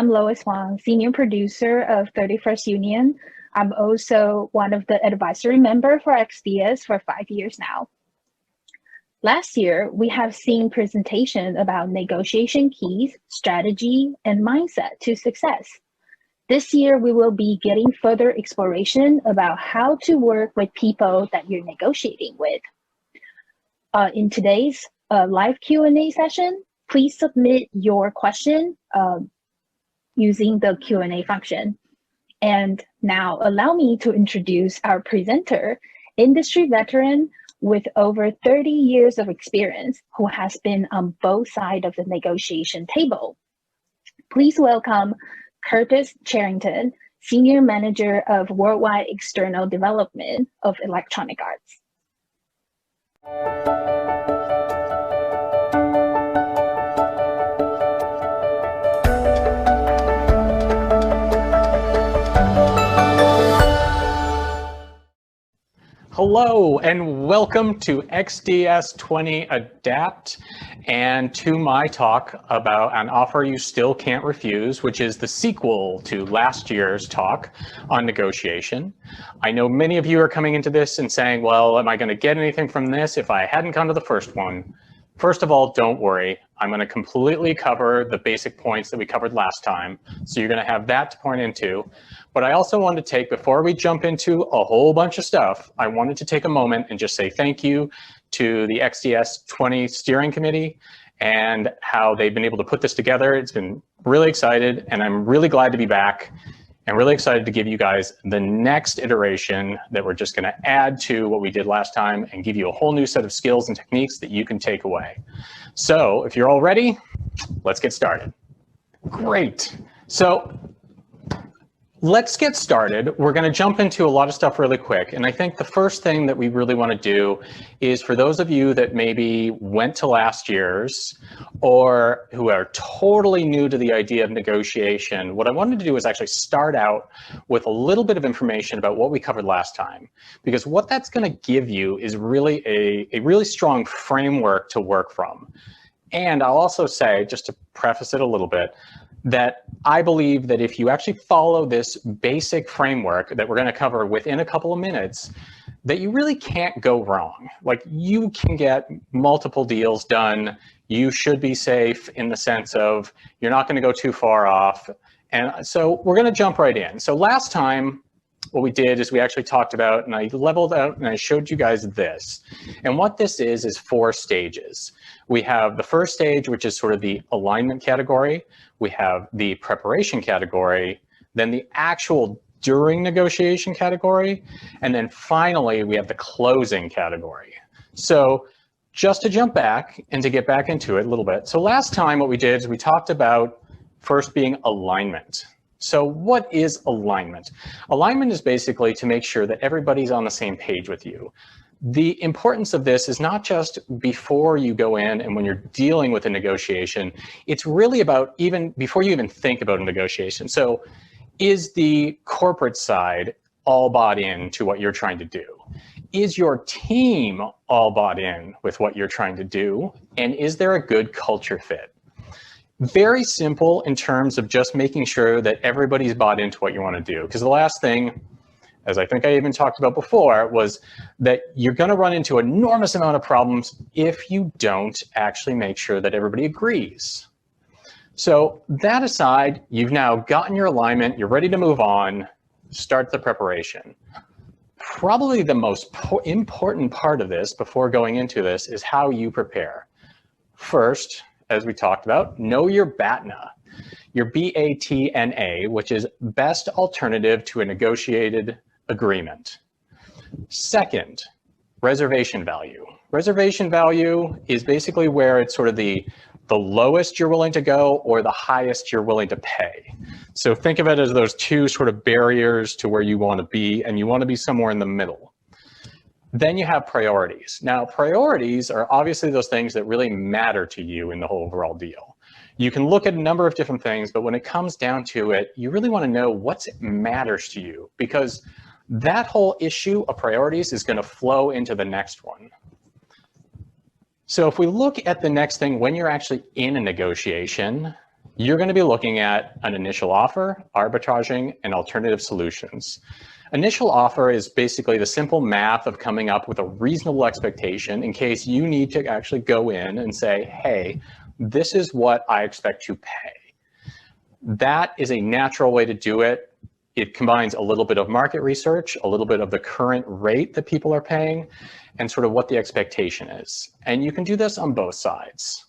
I'm Lois Wang, Senior Producer of 31st Union. I'm also one of the advisory member for XDS for 5 years now. Last year, we have seen presentation about negotiation keys, strategy, and mindset to success. This year, we will be getting further exploration about how to work with people that you're negotiating with. In today's live Q&A session, please submit your question using the Q&A function. And now allow me to introduce our presenter, industry veteran with over 30 years of experience, who has been on both sides of the negotiation table. Please welcome Curtis Cherrington, Senior Manager of Worldwide External Development of Electronic Arts. Hello and welcome to XDS20 Adapt and to my talk about an offer you still can't refuse, which is the sequel to last year's talk on negotiation. I know many of you are coming into this and saying, well, am I going to get anything from this if I hadn't gone to the first one? First of all, don't worry. I'm going to completely cover the basic points that we covered last time. So you're going to have that to point into. But I also wanted to take, before we jump into a whole bunch of stuff, I wanted to take a moment and just say thank you to the XDS20 steering committee and how they've been able to put this together. It's been really excited, and I'm really glad to be back and really excited to give you guys the next iteration that we're just going to add to what we did last time and give you a whole new set of skills and techniques that you can take away. So if you're all ready, let's get started. Great. So let's get started. We're going to jump into a lot of stuff really quick. And I think the first thing that we really want to do is, for those of you that maybe went to last year's or who are totally new to the idea of negotiation, what I wanted to do is actually start out with a little bit of information about what we covered last time, because what that's going to give you is really a really strong framework to work from. And I'll also say, just to preface it a little bit, that I believe that if you actually follow this basic framework that we're going to cover within a couple of minutes, that you really can't go wrong. Like, you can get multiple deals done. You should be safe in the sense of you're not going to go too far off. And so we're going to jump right in. So last time, what we did is we actually talked about, and I leveled out and I showed you guys this. And what this is 4 stages. We have the first stage, which is sort of the alignment category. We have the preparation category, then the actual during negotiation category, and then finally we have the closing category. So just to jump back and to get back into it a little bit. So last time what we did is we talked about first being alignment. So what is alignment? Alignment is basically to make sure that everybody's on the same page with you. The importance of this is not just before you go in and when you're dealing with a negotiation, it's really about even before you even think about a negotiation. So is the corporate side all bought in to what you're trying to do? Is your team all bought in with what you're trying to do? And is there a good culture fit? Very simple in terms of just making sure that everybody's bought into what you want to do. Because the last thing, as I think I even talked about before, was that you're going to run into an enormous amount of problems if you don't actually make sure that everybody agrees. So that aside, you've now gotten your alignment, you're ready to move on, start the preparation. Probably the most important part of this before going into this is how you prepare. First, as we talked about, know your BATNA. Your BATNA, which is best alternative to a negotiated agreement. Second, reservation value. Reservation value is basically where it's sort of the lowest you're willing to go or the highest you're willing to pay. So think of it as those two sort of barriers to where you want to be, and you want to be somewhere in the middle. Then you have priorities. Now, priorities are obviously those things that really matter to you in the whole overall deal. You can look at a number of different things, but when it comes down to it, you really want to know what matters to you, because that whole issue of priorities is going to flow into the next one. So if we look at the next thing, when you're actually in a negotiation, you're going to be looking at an initial offer, arbitraging, and alternative solutions. Initial offer is basically the simple math of coming up with a reasonable expectation in case you need to actually go in and say, hey, this is what I expect to pay. That is a natural way to do it. It combines a little bit of market research, a little bit of the current rate that people are paying, and sort of what the expectation is. And you can do this on both sides.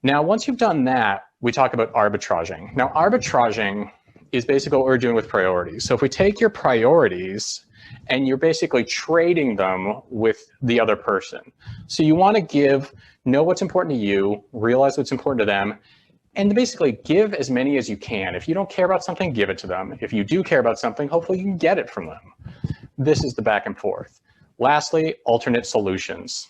Now, once you've done that, we talk about arbitraging. Now, arbitraging is basically what we're doing with priorities. So if we take your priorities and you're basically trading them with the other person. So you want to know what's important to you, realize what's important to them, and basically give as many as you can. If you don't care about something, give it to them. If you do care about something, hopefully you can get it from them. This is the back and forth. Lastly, alternate solutions.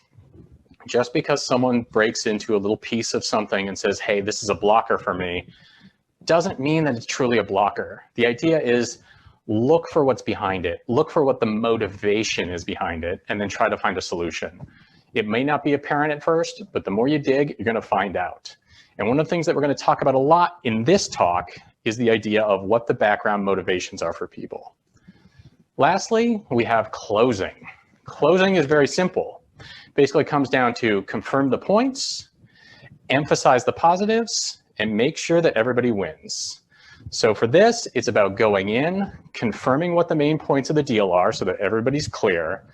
Just because someone breaks into a little piece of something and says, hey, this is a blocker for me, doesn't mean that it's truly a blocker. The idea is look for what's behind it, look for what the motivation is behind it, and then try to find a solution. It may not be apparent at first, but the more you dig, you're going to find out. And one of the things that we're going to talk about a lot in this talk is the idea of what the background motivations are for people. Lastly, we have closing. Closing is very simple. Basically comes down to confirm the points, emphasize the positives, and make sure that everybody wins. So for this, it's about going in, confirming what the main points of the deal are so that everybody's clear,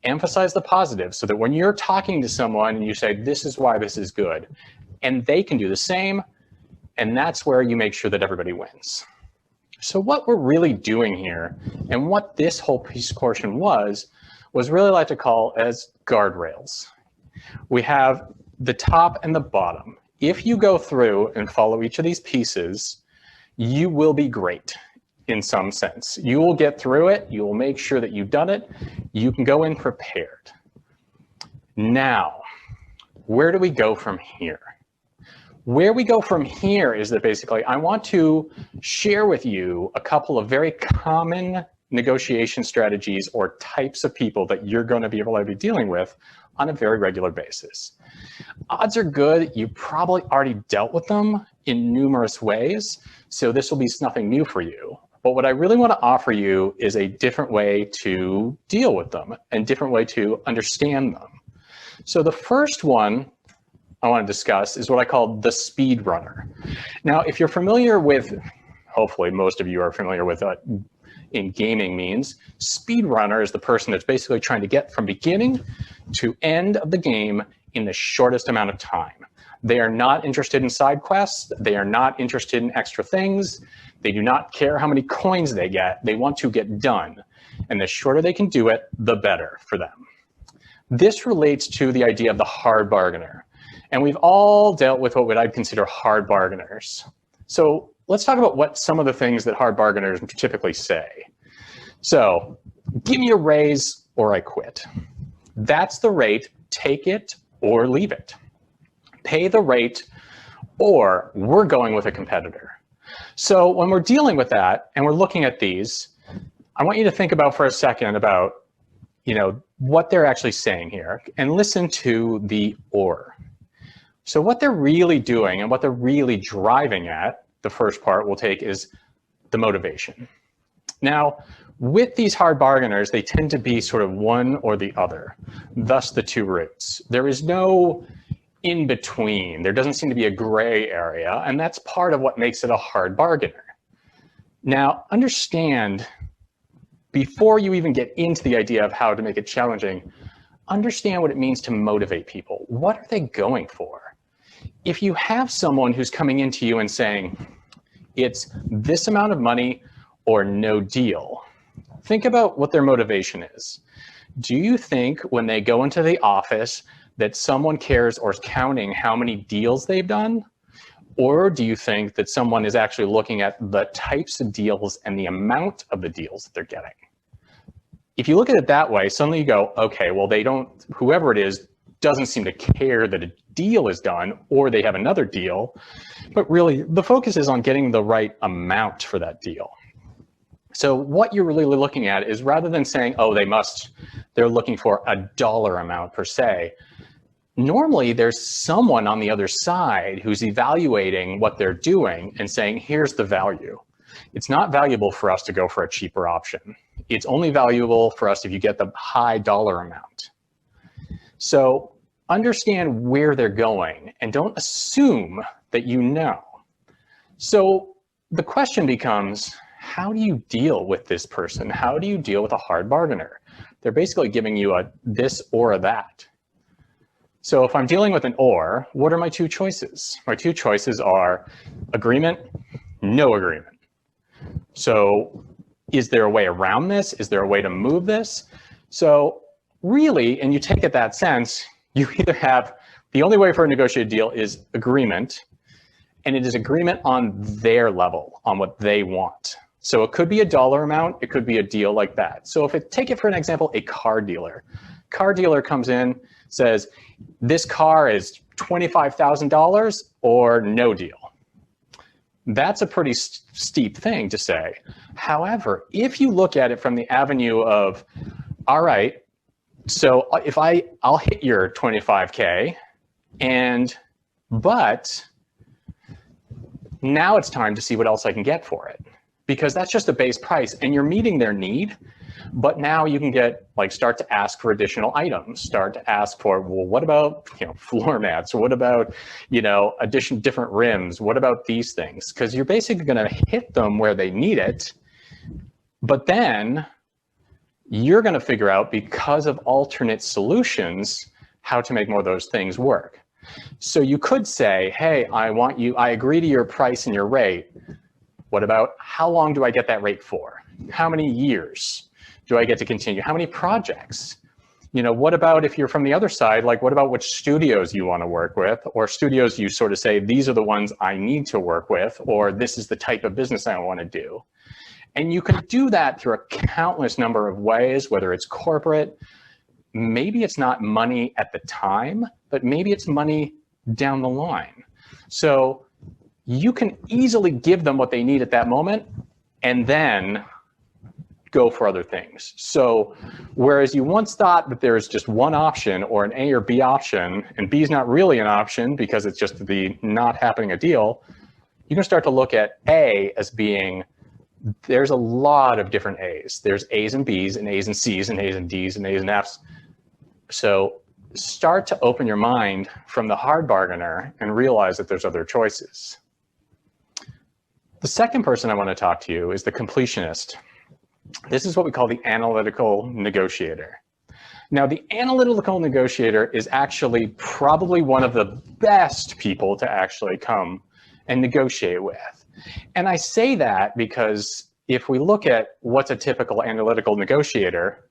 emphasize the positives so that when you're talking to someone and you say, this is why this is good, and they can do the same, and that's where you make sure that everybody wins. So what we're really doing here, and what this whole piece portion was really like to call as guardrails. We have the top and the bottom. If you go through and follow each of these pieces, you will be great in some sense. You will get through it. You will make sure that you've done it. You can go in prepared. Now, where do we go from here? Where we go from here is that basically I want to share with you a couple of very common negotiation strategies or types of people that you're going to be able to be dealing with on a very regular basis. Odds are good you probably already dealt with them in numerous ways, so this will be nothing new for you. But what I really want to offer you is a different way to deal with them and different way to understand them. So the first one I want to discuss is what I call the Speedrunner. Now, if you're familiar with, hopefully most of you are familiar with what in gaming means, Speedrunner is the person that's basically trying to get from beginning to end of the game in the shortest amount of time. They are not interested in side quests. They are not interested in extra things. They do not care how many coins they get. They want to get done. And the shorter they can do it, the better for them. This relates to the idea of the hard bargainer. And we've all dealt with what I'd consider hard bargainers. So let's talk about what some of the things that hard bargainers typically say. So, give me a raise or I quit. That's the rate, take it or leave it. Pay the rate or we're going with a competitor. So when we're dealing with that and we're looking at these, I want you to think about for a second about, what they're actually saying here and listen to the or. So what they're really doing and what they're really driving at, the first part we'll take is the motivation. Now, with these hard bargainers, they tend to be sort of one or the other, thus the two routes. There is no in between. There doesn't seem to be a gray area, and that's part of what makes it a hard bargainer. Now, understand, before you even get into the idea of how to make it challenging, understand what it means to motivate people. What are they going for? If you have someone who's coming into you and saying, it's this amount of money or no deal, think about what their motivation is. Do you think when they go into the office that someone cares or is counting how many deals they've done? Or do you think that someone is actually looking at the types of deals and the amount of the deals that they're getting? If you look at it that way, suddenly you go, okay, well, whoever it is doesn't seem to care that a deal is done or they have another deal, but really the focus is on getting the right amount for that deal. So what you're really looking at is rather than saying, oh, they're looking for a dollar amount per se, normally there's someone on the other side who's evaluating what they're doing and saying, here's the value. It's not valuable for us to go for a cheaper option. It's only valuable for us if you get the high dollar amount. So understand where they're going and don't assume that you know. So the question becomes, how do you deal with this person? How do you deal with a hard bargainer? They're basically giving you a this or a that. So if I'm dealing with an or, what are my two choices? My two choices are agreement, no agreement. So is there a way around this? Is there a way to move this? So really, and you take it that sense, you either have, the only way for a negotiated deal is agreement, and it is agreement on their level, on what they want. So it could be a dollar amount, it could be a deal like that. So if take it for an example, a car dealer. Car dealer comes in, says, this car is $25,000 or no deal. That's a pretty steep thing to say. However, if you look at it from the avenue of, all right, so if I'll hit your 25K, but now it's time to see what else I can get for it, because that's just a base price and you're meeting their need. But now you can get, like, start to ask for additional items, start to ask for, well, what about, floor mats? What about, different rims? What about these things? Because you're basically going to hit them where they need it. But then you're going to figure out, because of alternate solutions, how to make more of those things work. So you could say, hey, I agree to your price and your rate. What about, how long do I get that rate for? How many years do I get to continue? How many projects? What about if you're from the other side, like what about which studios you want to work with, or studios you sort of say, these are the ones I need to work with, or this is the type of business I want to do. And you can do that through a countless number of ways, whether it's corporate, maybe it's not money at the time, but maybe it's money down the line. So you can easily give them what they need at that moment and then go for other things. So whereas you once thought that there's just one option, or an A or B option, and B is not really an option because it's just the not happening a deal, you can start to look at A as being, there's a lot of different A's. There's A's and B's and A's and C's and A's and D's and A's and F's. So start to open your mind from the hard bargainer and realize that there's other choices. The second person I want to talk to you is the completionist. This is what we call the analytical negotiator. Now, the analytical negotiator is actually probably one of the best people to actually come and negotiate with. And I say that because if we look at what's a typical analytical negotiator,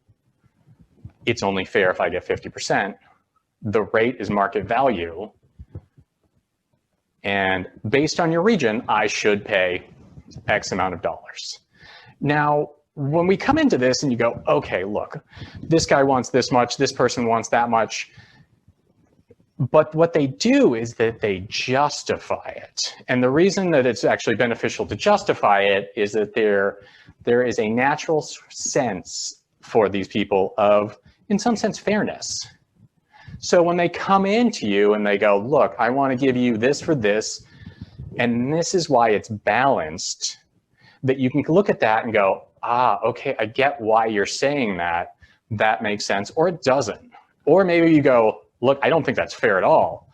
it's only fair if I get 50%. The rate is market value. And based on your region, I should pay X amount of dollars. Now, when we come into this and you go, okay, look, this guy wants this much, this person wants that much. But what they do is that they justify it. And the reason that it's actually beneficial to justify it is that there is a natural sense for these people of, in some sense, fairness. So when they come into you and they go, look, I want to give you this for this, and this is why it's balanced, that you can look at that and go, okay, I get why you're saying that. That makes sense, or it doesn't. Or maybe you go, look, I don't think that's fair at all.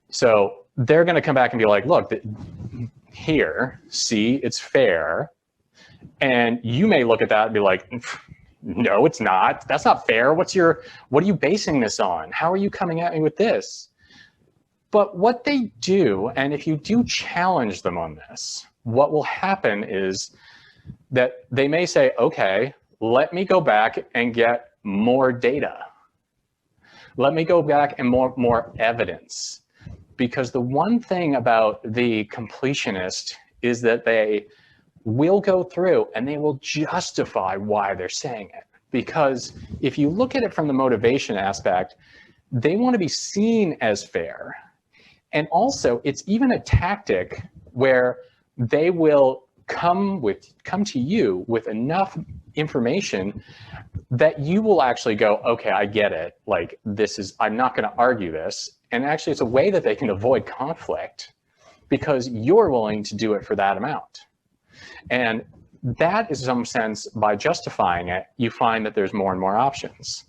So they're going to come back and be like, look, here, see, it's fair. And you may look at that and be like, no, it's not. That's not fair. What are you basing this on? How are you coming at me with this? But what they do, and if you do challenge them on this, what will happen is that they may say, okay, let me go back and get more data. Let me go back and more evidence. Because the one thing about the completionist is that they will go through and they will justify why they're saying it. Because if you look at it from the motivation aspect, they want to be seen as fair. And also, it's even a tactic where they will come to you with enough information that you will actually go, okay, I get it. Like I'm not going to argue this. And actually it's a way that they can avoid conflict because you're willing to do it for that amount. And that is, in some sense, by justifying it, you find that there's more and more options.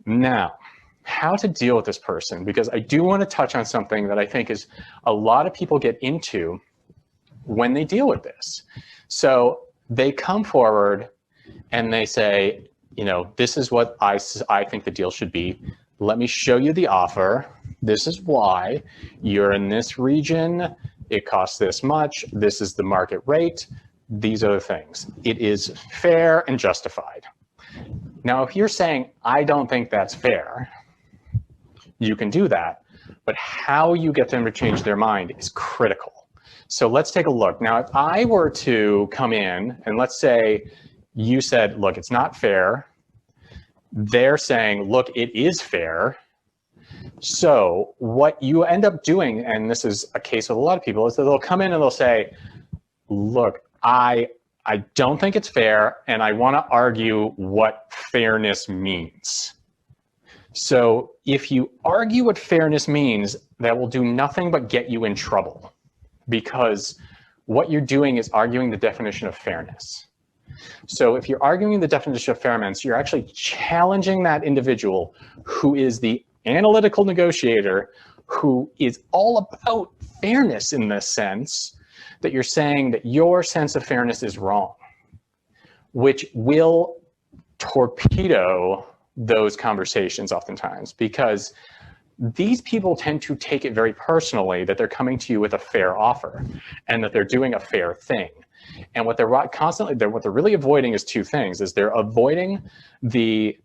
Now, how to deal with this person, because I do want to touch on something that I think is a lot of people get into when they deal with this. So they come forward and they say, you know, this is what I think the deal should be. Let me show you the offer. This is why you're in this region. It costs this much. This is the market rate. These are the things. It is fair and justified. Now, if you're saying, I don't think that's fair, you can do that. But how you get them to change their mind is critical. So let's take a look. Now, if I were to come in and let's say you said, look, it's not fair. They're saying, look, it is fair. So what you end up doing, and this is a case with a lot of people, is that they'll come in and they'll say, look, I don't think it's fair, and I want to argue what fairness means. So if you argue what fairness means, that will do nothing but get you in trouble, because what you're doing is arguing the definition of fairness. So if you're arguing the definition of fairness, you're actually challenging that individual who is the analytical negotiator, who is all about fairness in this sense, that you're saying that your sense of fairness is wrong, which will torpedo those conversations oftentimes, because these people tend to take it very personally that they're coming to you with a fair offer and that they're doing a fair thing. And what they're really avoiding is two things: is they're avoiding the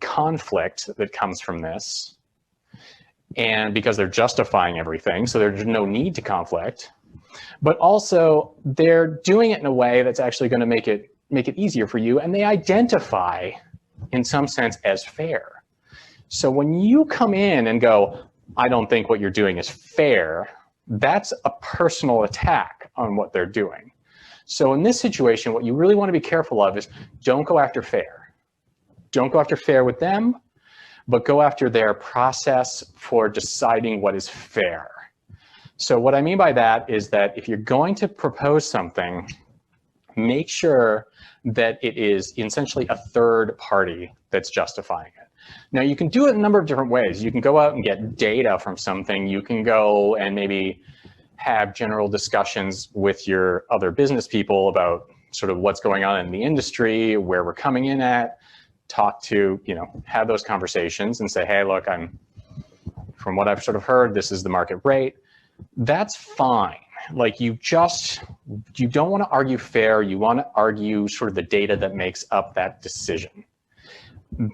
conflict that comes from this, and because they're justifying everything, so there's no need to conflict. But also they're doing it in a way that's actually going to make it easier for you, and they identify in some sense as fair. So when you come in and go, I don't think what you're doing is fair, that's a personal attack on what they're doing. So in this situation, what you really want to be careful of is don't go after fair. Don't go after fair with them, but go after their process for deciding what is fair. So what I mean by that is that if you're going to propose something, make sure that it is essentially a third party that's justifying it. Now, you can do it in a number of different ways. You can go out and get data from something. You can go and maybe have general discussions with your other business people about sort of what's going on in the industry, where we're coming in at, talk to, have those conversations and say, hey, look, from what I've sort of heard, this is the market rate. That's fine. Like you don't want to argue fair. You want to argue sort of the data that makes up that decision.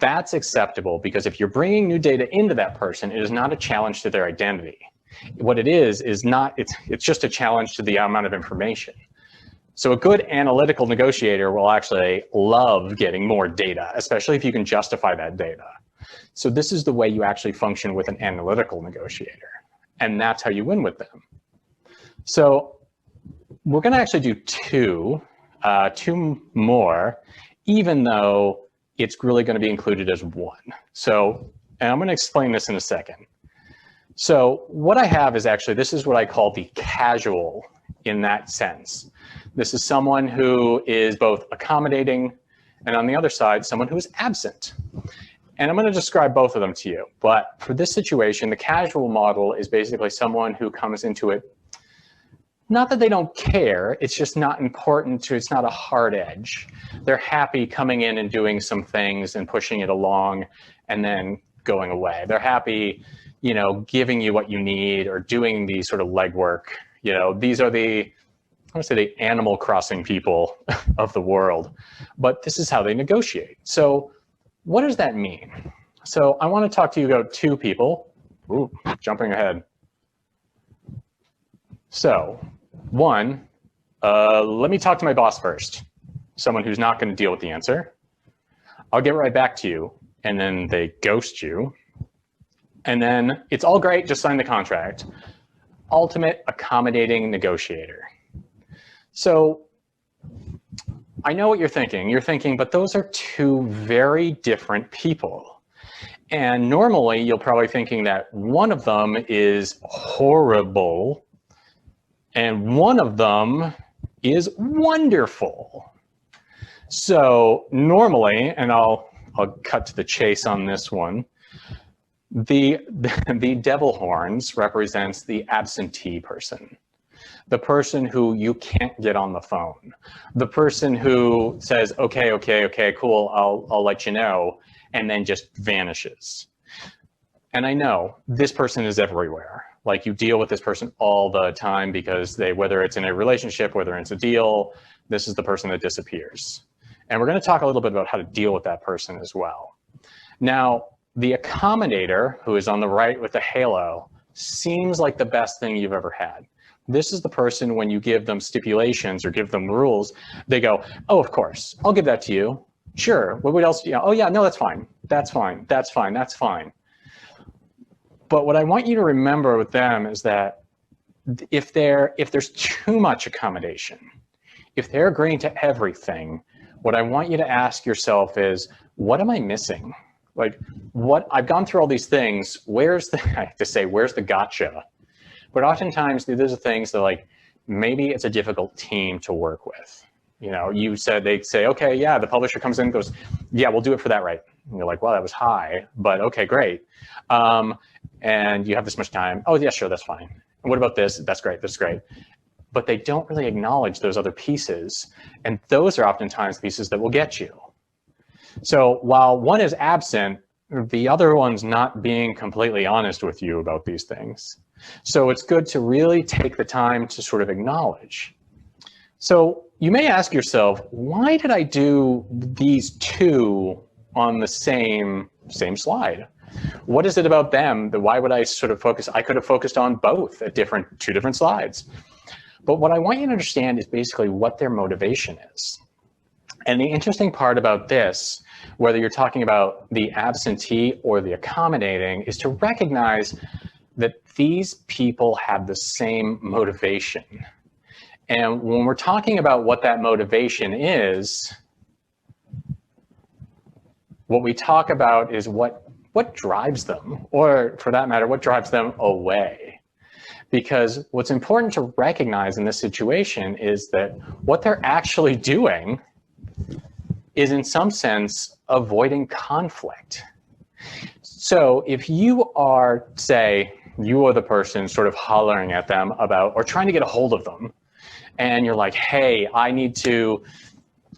That's acceptable, because if you're bringing new data into that person, it is not a challenge to their identity. What it is not, it's just a challenge to the amount of information. So a good analytical negotiator will actually love getting more data, especially if you can justify that data. So this is the way you actually function with an analytical negotiator, and that's how you win with them. So we're going to actually do two more, even though it's really going to be included as one. So, and I'm going to explain this in a second. So what I have is actually, this is what I call the casual in that sense. This is someone who is both accommodating, and on the other side, someone who is absent. And I'm going to describe both of them to you. But for this situation, the casual model is basically someone who comes into it, not that they don't care, it's just not important to, it's not a hard edge. They're happy coming in and doing some things and pushing it along and then going away. They're happy, giving you what you need or doing the sort of legwork. These are I want to say the Animal Crossing people of the world, but this is how they negotiate. So what does that mean? So I want to talk to you about two people. Ooh, jumping ahead. So one, let me talk to my boss first, someone who's not going to deal with the answer. I'll get right back to you, and then they ghost you. And then it's all great, just sign the contract. Ultimate accommodating negotiator. So I know what you're thinking. You're thinking, but those are two very different people. And normally you'll probably thinking that one of them is horrible and one of them is wonderful. So normally, and I'll cut to the chase on this one, the devil horns represents the absentee person. The person who you can't get on the phone, the person who says, okay, cool, I'll let you know, and then just vanishes. And I know this person is everywhere. Like, you deal with this person all the time because whether it's in a relationship, whether it's a deal, this is the person that disappears. And we're going to talk a little bit about how to deal with that person as well. Now, the accommodator, who is on the right with the halo, seems like the best thing you've ever had. This is the person, when you give them stipulations or give them rules, they go, oh, of course, I'll give that to you. Sure, what else? Oh yeah, no, that's fine. That's fine, that's fine, that's fine. But what I want you to remember with them is that if there's too much accommodation, if they're agreeing to everything, what I want you to ask yourself is, what am I missing? Like, I've gone through all these things, where's the gotcha? But oftentimes these are things that, like, maybe it's a difficult team to work with. You know, they'd say, okay, yeah, the publisher comes in and goes, yeah, we'll do it for that rate. And you're like, well, that was high, but okay, great. And you have this much time. Oh yeah, sure, that's fine. And what about this? That's great, that's great. But they don't really acknowledge those other pieces. And those are oftentimes pieces that will get you. So while one is absent, the other one's not being completely honest with you about these things. So it's good to really take the time to sort of acknowledge. So you may ask yourself, why did I do these two on the same slide? What is it about them that why would I sort of focus? I could have focused on both at two different slides. But what I want you to understand is basically what their motivation is. And the interesting part about this, whether you're talking about the absentee or the accommodating, is to recognize that these people have the same motivation. And when we're talking about what that motivation is, what we talk about is what drives them, or for that matter, what drives them away. Because what's important to recognize in this situation is that what they're actually doing is, in some sense, avoiding conflict. So if you are, say, you are the person sort of hollering at them about, or trying to get a hold of them, and you're like, hey, I need you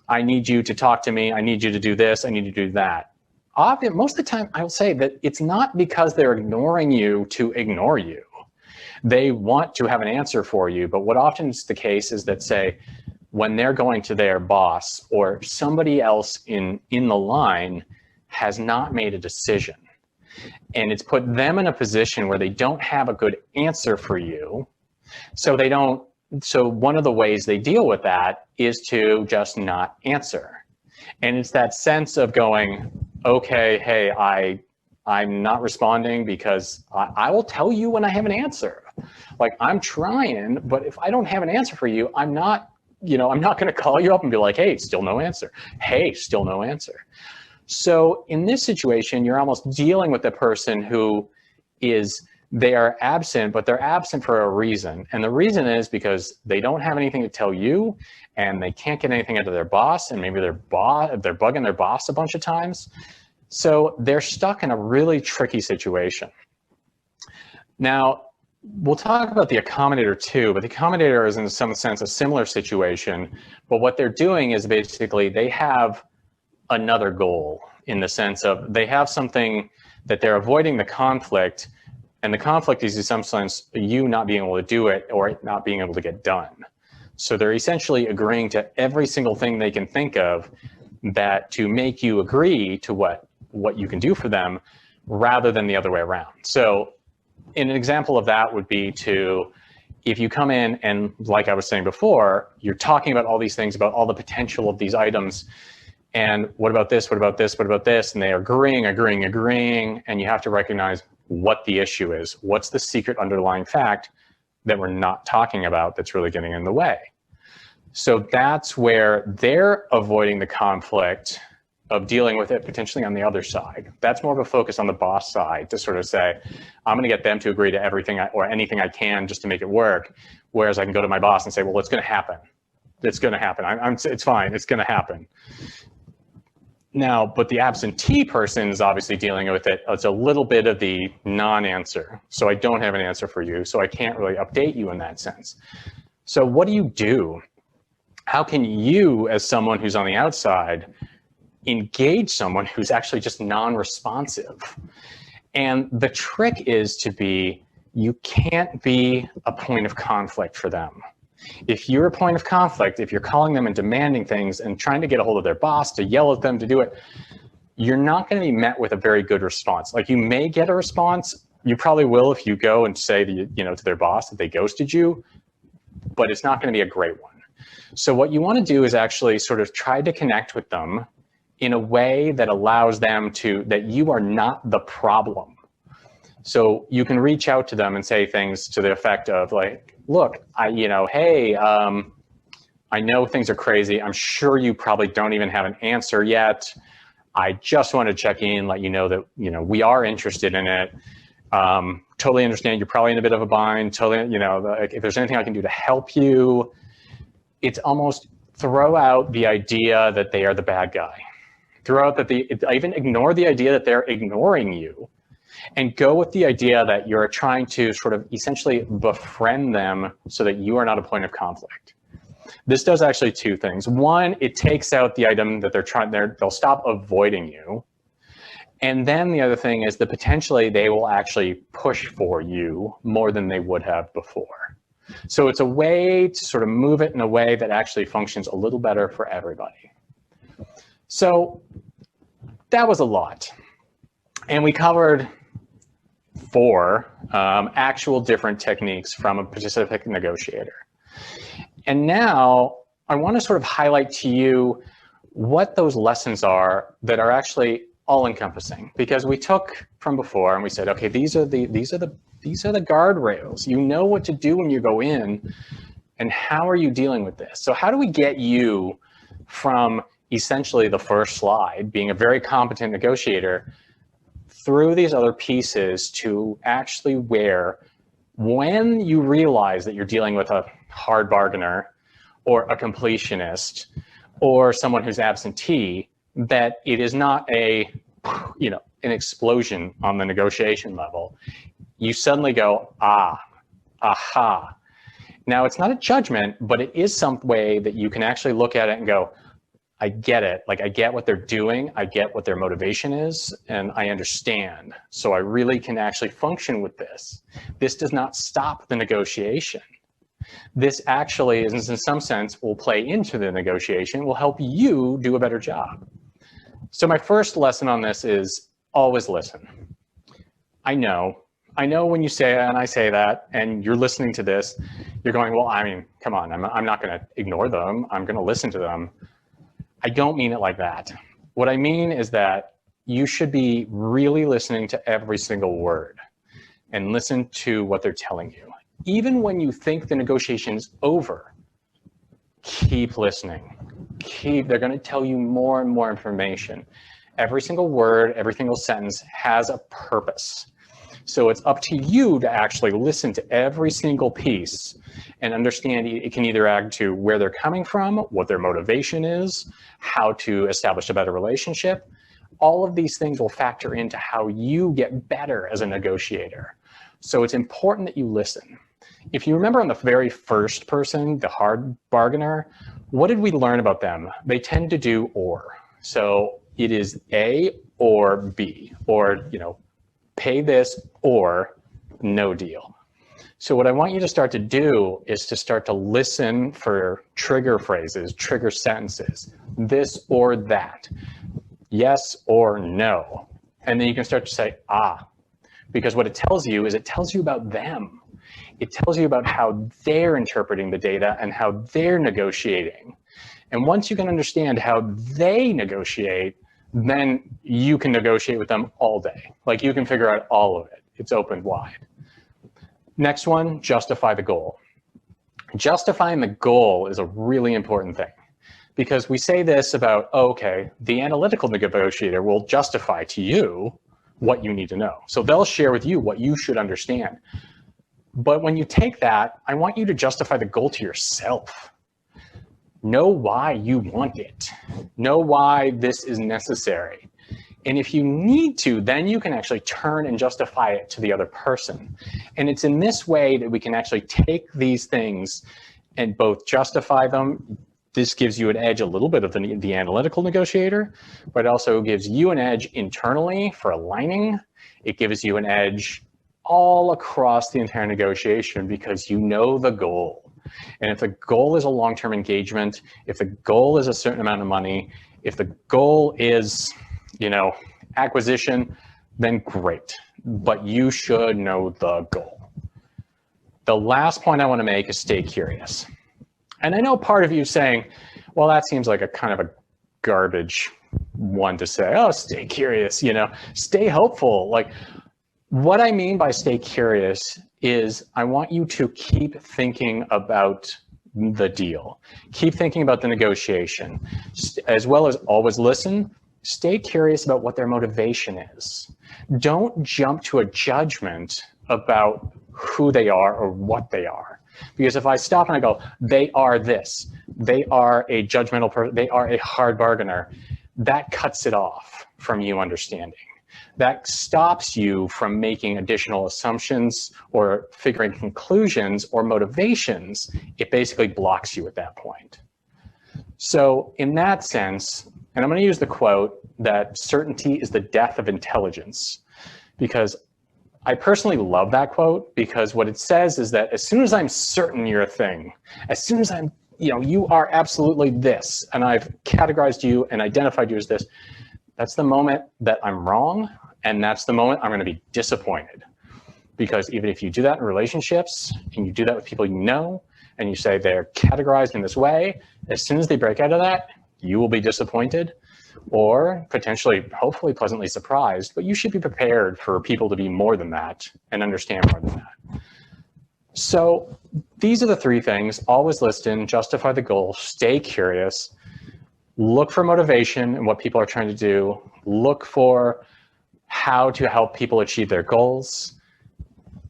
to talk to me, I need you to do this, I need you to do that. Often, most of the time, I'll say that it's not because they're ignoring you to ignore you. They want to have an answer for you, but what often is the case is that, say, when they're going to their boss or somebody else in the line has not made a decision, and it's put them in a position where they don't have a good answer for you, so one of the ways they deal with that is to just not answer. And it's that sense of going, okay, hey, I'm not responding because I will tell you when I have an answer. Like, I'm trying, but if I don't have an answer for you, I'm not going to call you up and be like, hey, still no answer. Hey, still no answer. So in this situation, you're almost dealing with the person who they are absent, but they're absent for a reason. And the reason is because they don't have anything to tell you, and they can't get anything out of their boss, and maybe they're bugging their boss a bunch of times. So they're stuck in a really tricky situation. Now, we'll talk about the accommodator too, but the accommodator is in some sense a similar situation. But what they're doing is basically they have another goal, in the sense of they have something that they're avoiding the conflict, and the conflict is in some sense you not being able to do it or it not being able to get done. So they're essentially agreeing to every single thing they can think of that to make you agree to what you can do for them, rather than the other way around. So an example of that would be if you come in and, like I was saying before, you're talking about all these things, about all the potential of these items, and what about this, what about this, what about this, and they are agreeing, and you have to recognize what the issue is. What's the secret underlying fact that we're not talking about that's really getting in the way? So that's where they're avoiding the conflict of dealing with it potentially on the other side. That's more of a focus on the boss side to sort of say, I'm going to get them to agree to everything or anything I can just to make it work. Whereas I can go to my boss and say, well, it's going to happen. It's going to happen. It's fine. It's going to happen. Now, but the absentee person is obviously dealing with it. It's a little bit of the non-answer. So I don't have an answer for you. So I can't really update you in that sense. So what do you do? How can you, as someone who's on the outside, engage someone who's actually just non-responsive? And the trick is you can't be a point of conflict for them. If you're a point of conflict, if you're calling them and demanding things and trying to get a hold of their boss to yell at them to do it, you're not going to be met with a very good response. Like, you may get a response, you probably will if you go and say to their boss that they ghosted you, but it's not going to be a great one. So what you want to do is actually sort of try to connect with them in a way that allows them that you are not the problem. So you can reach out to them and say things to the effect of like, look, hey, I know things are crazy. I'm sure you probably don't even have an answer yet. I just want to check in, let you know that, we are interested in it. Totally understand you're probably in a bit of a bind. Totally, if there's anything I can do to help you, it's almost throw out the idea that they are the bad guy. Throw out that even ignore the idea that they're ignoring you, and go with the idea that you're trying to sort of essentially befriend them so that you are not a point of conflict. This does actually two things. One, it takes out the item that they'll stop avoiding you. And then the other thing is that potentially they will actually push for you more than they would have before. So it's a way to sort of move it in a way that actually functions a little better for everybody. So that was a lot. And we covered 4 actual different techniques from a specific negotiator. And now I want to sort of highlight to you what those lessons are that are actually all-encompassing, because we took from before and we said, okay, these are the guardrails. You know what to do when you go in, and how are you dealing with this? So how do we get you from essentially the first slide, being a very competent negotiator, through these other pieces to actually where, when you realize that you're dealing with a hard bargainer or a completionist or someone who's absentee, that it is not an explosion on the negotiation level. You suddenly go, aha. Now, it's not a judgment, but it is some way that you can actually look at it and go, I get it. Like, I get what they're doing. I get what their motivation is, and I understand. So I really can actually function with this. This does not stop the negotiation. This actually, in some sense, will play into the negotiation, will help you do a better job. So my first lesson on this is always listen. I know when you say, and I say that, and you're listening to this, you're going, well, I mean, come on, I'm not going to ignore them. I'm going to listen to them. I don't mean it like that. What I mean is that you should be really listening to every single word and listen to what they're telling you. Even when you think the negotiation's over, keep listening. They're going to tell you more and more information. Every single word, every single sentence has a purpose. So it's up to you to actually listen to every single piece and understand it can either add to where they're coming from, what their motivation is, how to establish a better relationship. All of these things will factor into how you get better as a negotiator. So it's important that you listen. If you remember on the very first person, the hard bargainer, what did we learn about them? They tend to do or. So it is A or B, or, pay this or no deal. So what I want you to start to do is to start to listen for trigger phrases, trigger sentences, this or that, yes or no. And then you can start to say, because what it tells you is it tells you about them. It tells you about how they're interpreting the data and how they're negotiating. And once you can understand how they negotiate, then you can negotiate with them all day. Like, you can figure out all of it. It's open wide. Next one, justify the goal. Justifying the goal is a really important thing, because we say this about, oh, okay, the analytical negotiator will justify to you what you need to know. So they'll share with you what you should understand. But when you take that, I want you to justify the goal to yourself. Know why you want it. Know why this is necessary. And if you need to, then you can actually turn and justify it to the other person. And it's in this way that we can actually take these things and both justify them. This gives you an edge a little bit of the analytical negotiator, but it also gives you an edge internally for aligning. It gives you an edge all across the entire negotiation because you know the goal. And if the goal is a long-term engagement, if the goal is a certain amount of money, if the goal is, acquisition, then great. But you should know the goal. The last point I want to make is stay curious. And I know part of you saying, well, that seems like a kind of a garbage one to say, oh, stay curious, stay hopeful. Like, what I mean by stay curious is I want you to keep thinking about the deal. Keep thinking about the negotiation, as well as always listen. Stay curious about what their motivation is. Don't jump to a judgment about who they are or what they are. Because if I stop and I go, they are this, they are a judgmental person, they are a hard bargainer, that cuts it off from you understanding. That stops you from making additional assumptions or figuring conclusions or motivations. It basically blocks you at that point. So in that sense, and I'm going to use the quote that certainty is the death of intelligence, because I personally love that quote, because what it says is that as soon as I'm certain you're a thing, as soon as I'm, you are absolutely this, and I've categorized you and identified you as this, that's the moment that I'm wrong. And that's the moment I'm going to be disappointed, because even if you do that in relationships and you do that with people you know, and you say they're categorized in this way, as soon as they break out of that, you will be disappointed or potentially, hopefully pleasantly surprised, but you should be prepared for people to be more than that and understand more than that. So these are the three things: always listen, justify the goal, stay curious, look for motivation and what people are trying to do, look for how to help people achieve their goals,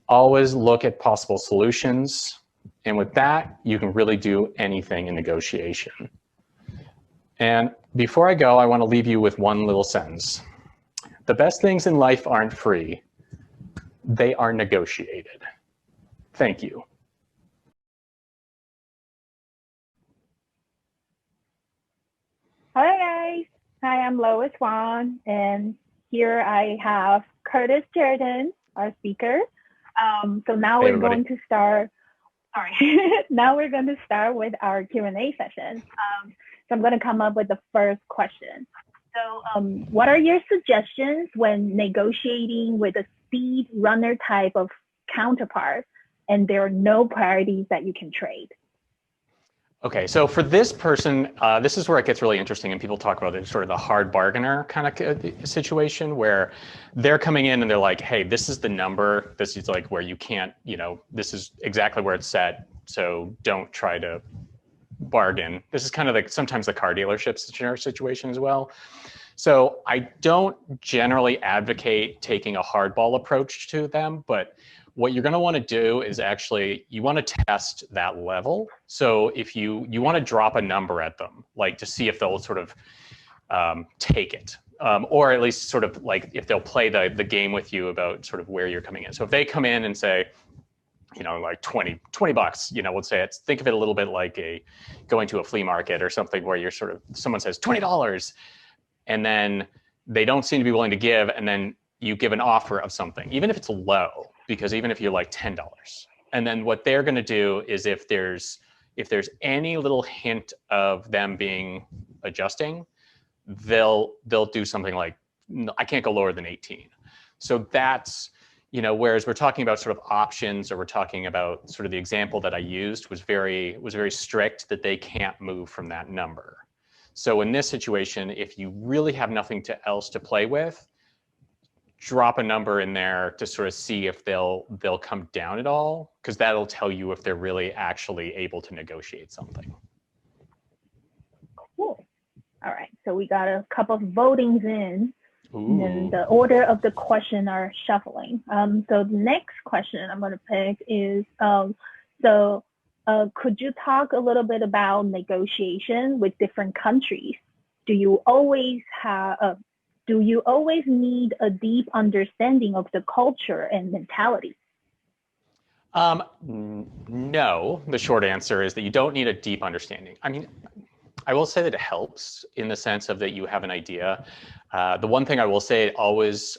always look at possible solutions. And with that, you can really do anything in negotiation. And before I go, I want to leave you with one little sentence. The best things in life aren't free. They are negotiated. Thank you. Hi guys. Hi, I'm Lois Wong, and here I have Curtis Cherrington, our speaker. So now we're going to start. Now we're going to start with our Q&A session. So I'm going to come up with the first question. So what are your suggestions when negotiating with a speedrunner type of counterpart and there are no priorities that you can trade? Okay, so for this person, this is where it gets really interesting, and people talk about it, sort of the hard bargainer kind of situation where they're coming in and they're like, hey, this is the number, this is like where you can't, this is exactly where it's set, so don't try to bargain. This is kind of like sometimes the car dealership situation as well. So I don't generally advocate taking a hardball approach to them, but what you're going to want to do is actually, you want to test that level. So if you want to drop a number at them, like to see if they'll sort of take it, or at least sort of like if they'll play the game with you about sort of where you're coming in. So if they come in and say, like 20 bucks, let's say think of it a little bit like going to a flea market or something where you're sort of, someone says $20 and then they don't seem to be willing to give. And then you give an offer of something, even if it's low, because even if you're like $10, and then what they're going to do is if there's any little hint of them being adjusting, they'll do something like, no, I can't go lower than 18. So that's, whereas we're talking about sort of options, or we're talking about sort of the example that I used was very strict that they can't move from that number. So in this situation, if you really have nothing else to play with, drop a number in there to sort of see if they'll come down at all, because that'll tell you if they're really actually able to negotiate something. Cool. All right, so we got a couple of votings in. Ooh. And then the order of the question are shuffling. So the next question I'm going to pick is, could you talk a little bit about negotiation with different countries? Do you always need a deep understanding of the culture and mentality? No, the short answer is that you don't need a deep understanding. I mean, I will say that it helps in the sense of that you have an idea. The one thing I will say, always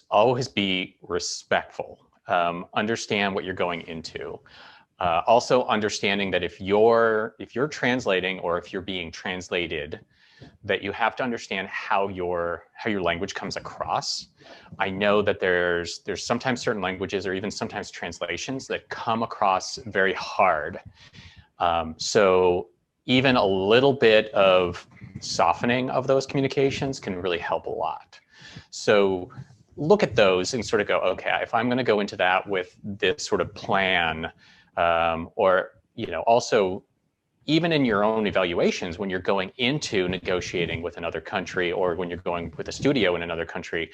be respectful. Understand what you're going into. Also understanding that if you're translating or if you're being translated, that you have to understand how your language comes across. I know that there's sometimes certain languages or even sometimes translations that come across very hard. So even a little bit of softening of those communications can really help a lot. So look at those and sort of go, okay, if I'm going to go into that with this sort of plan, or, also even in your own evaluations, when you're going into negotiating with another country or when you're going with a studio in another country,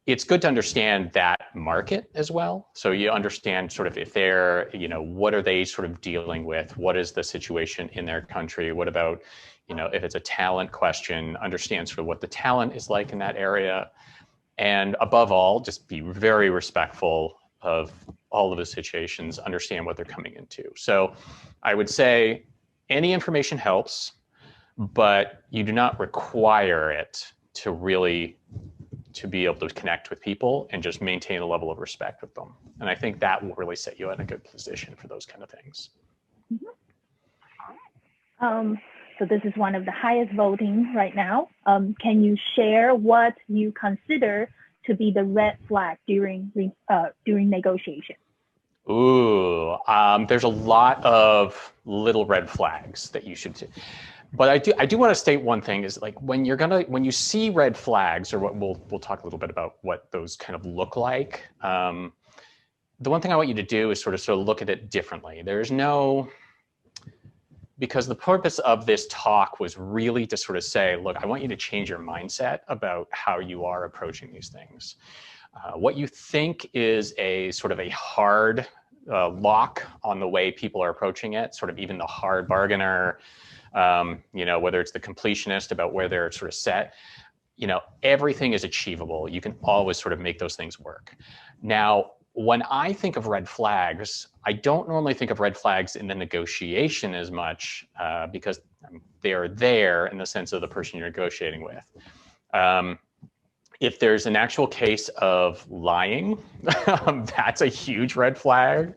it's good to understand that market as well. So you understand sort of if they're, what are they sort of dealing with? What is the situation in their country? What about, if it's a talent question, understand sort of what the talent is like in that area. And above all, just be very respectful of all of the situations, understand what they're coming into. So I would say any information helps, but you do not require it to be able to connect with people and just maintain a level of respect with them. And I think that will really set you in a good position for those kind of things. So this is one of the highest voting right now. Can you share what you consider to be the red flag during negotiation? Ooh, there's a lot of little red flags that you should do. But I do want to state one thing is like when you see red flags, or what we'll talk a little bit about what those kind of look like. The one thing I want you to do is sort of look at it differently. Because the purpose of this talk was really to sort of say, look, I want you to change your mindset about how you are approaching these things. What you think is a sort of a hard lock on the way people are approaching it, sort of even the hard bargainer, whether it's the completionist about where they're sort of set, everything is achievable. You can always sort of make those things work. Now, when I think of red flags, I don't normally think of red flags in the negotiation as much because they're there in the sense of the person you're negotiating with. If there's an actual case of lying, that's a huge red flag.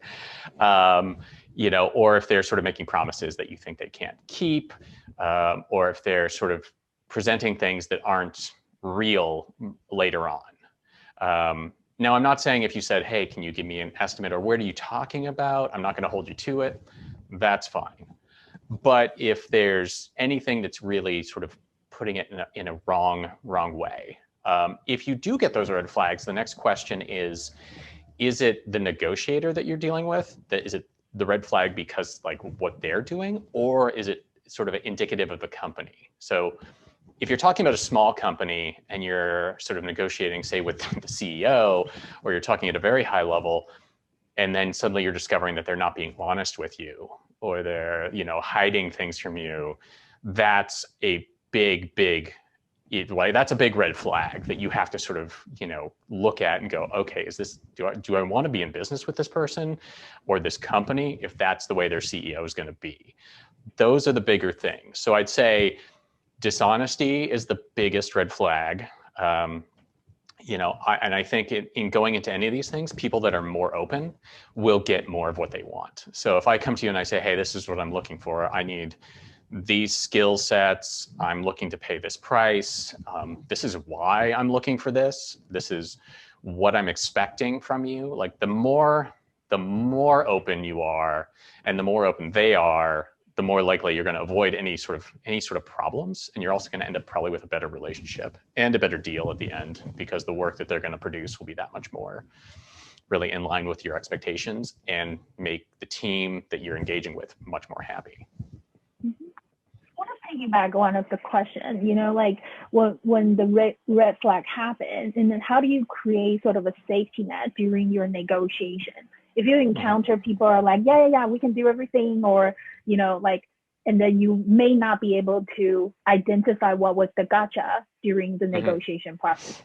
Or if they're sort of making promises that you think they can't keep, or if they're sort of presenting things that aren't real later on. Now, I'm not saying if you said, hey, can you give me an estimate or what are you talking about? I'm not going to hold you to it. That's fine. But if there's anything that's really sort of putting it in a wrong way, if you do get those red flags, the next question is it the negotiator that you're dealing with? Is it the red flag because like what they're doing, or is it sort of indicative of the company? So if you're talking about a small company and you're sort of negotiating, say, with the CEO, or you're talking at a very high level, and then suddenly you're discovering that they're not being honest with you, or they're, hiding things from you, that's a big that's a big red flag that you have to sort of, look at and go, okay, do I want to be in business with this person or this company if that's the way their CEO is going to be? Those are the bigger things. So I'd say dishonesty is the biggest red flag. And I think in going into any of these things, people that are more open will get more of what they want. So if I come to you and I say, hey, this is what I'm looking for. I need these skill sets. I'm looking to pay this price. This is why I'm looking for this. This is what I'm expecting from you. Like the more open you are and the more open they are, the the more likely you're going to avoid any sort of problems, and you're also going to end up probably with a better relationship and a better deal at the end, because the work that they're going to produce will be that much more really in line with your expectations and make the team that you're engaging with much more happy. I want to piggyback one of the question, like when the red flag happens, and then how do you create sort of a safety net during your negotiation? If you encounter people are like, yeah, we can do everything, or, and then you may not be able to identify what was the gotcha during the negotiation process.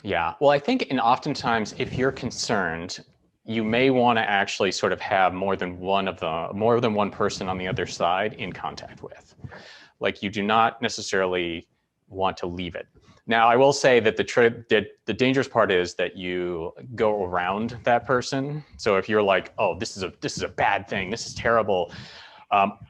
Yeah, well, I think, and oftentimes if you're concerned, you may want to actually sort of have more than one person on the other side in contact with. Like, you do not necessarily want to leave it. Now, I will say that the dangerous part is that you go around that person. So if you're like, oh, this is a bad thing, this is terrible,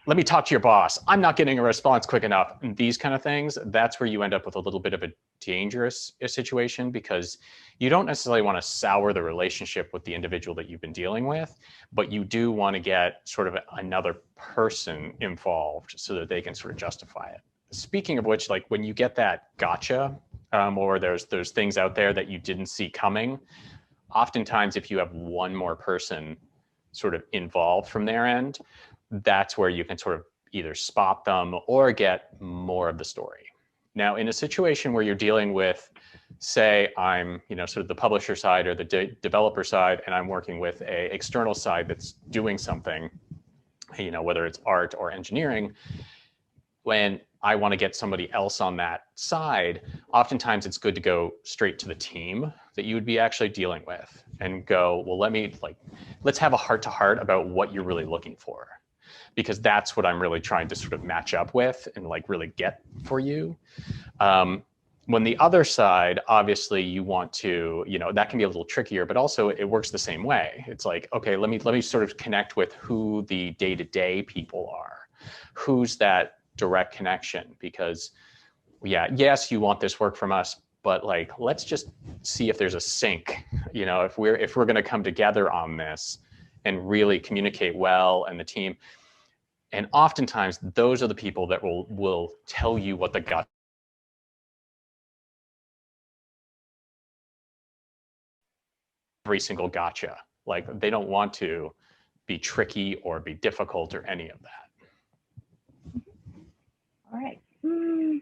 let me talk to your boss, I'm not getting a response quick enough, and these kind of things, that's where you end up with a little bit of a dangerous situation, because you don't necessarily want to sour the relationship with the individual that you've been dealing with, but you do want to get sort of another person involved so that they can sort of justify it. Speaking of which, like when you get that gotcha, or there's things out there that you didn't see coming, oftentimes if you have one more person sort of involved from their end, that's where you can sort of either spot them or get more of the story. Now, in a situation where you're dealing with, say, I'm, sort of the publisher side or the developer side, and I'm working with a external side that's doing something, whether it's art or engineering, when I want to get somebody else on that side, oftentimes it's good to go straight to the team that you would be actually dealing with and go, well, let's have a heart-to-heart about what you're really looking for, because that's what I'm really trying to sort of match up with and like really get for you. When the other side, obviously you want to, that can be a little trickier, but also it works the same way. It's like, okay, let me sort of connect with who the day-to-day people are. Who's that direct connection? Because yes, you want this work from us, but like, let's just see if there's a sync, if we're going to come together on this and really communicate well, and the team. And oftentimes those are the people that will tell you what the gut. Every single gotcha. Like, they don't want to be tricky or be difficult or any of that. All right. I'm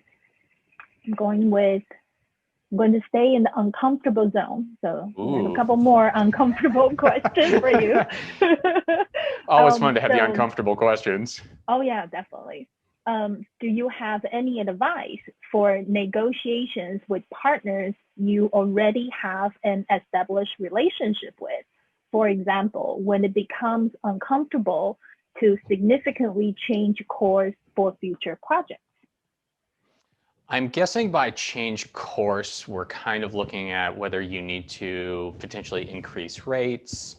going to stay in the uncomfortable zone. So I have a couple more uncomfortable questions for you. Always fun to have the uncomfortable questions. Oh yeah, definitely. Do you have any advice for negotiations with partners you already have an established relationship with? For example, when it becomes uncomfortable to significantly change course for future projects? I'm guessing by change course, we're kind of looking at whether you need to potentially increase rates,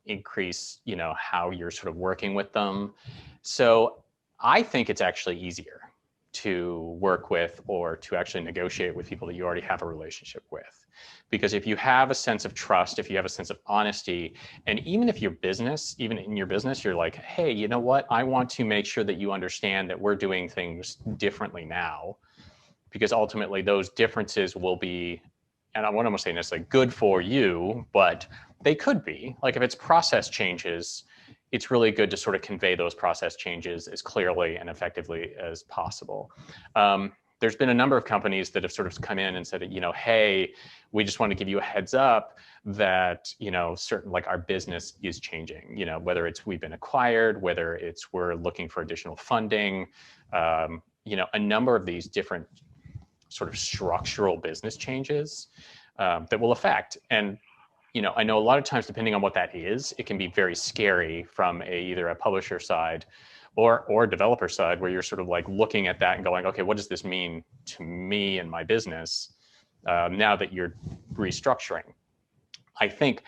increase, how you're sort of working with them. So I think it's actually easier to work with or to actually negotiate with people that you already have a relationship with. Because if you have a sense of trust, if you have a sense of honesty, and even in your business, you're like, hey, you know what? I want to make sure that you understand that we're doing things differently now, because ultimately those differences will be, and I wouldn't say necessarily good for you, but they could be. Like, if it's process changes, it's really good to sort of convey those process changes as clearly and effectively as possible. There's been a number of companies that have sort of come in and said, hey, we just want to give you a heads up that, certain, like, our business is changing, whether it's we've been acquired, whether it's we're looking for additional funding, a number of these different sort of structural business changes that will affect. And I know a lot of times, depending on what that is, it can be very scary from either a publisher side or developer side, where you're sort of like looking at that and going, okay, what does this mean to me and my business now that you're restructuring? I think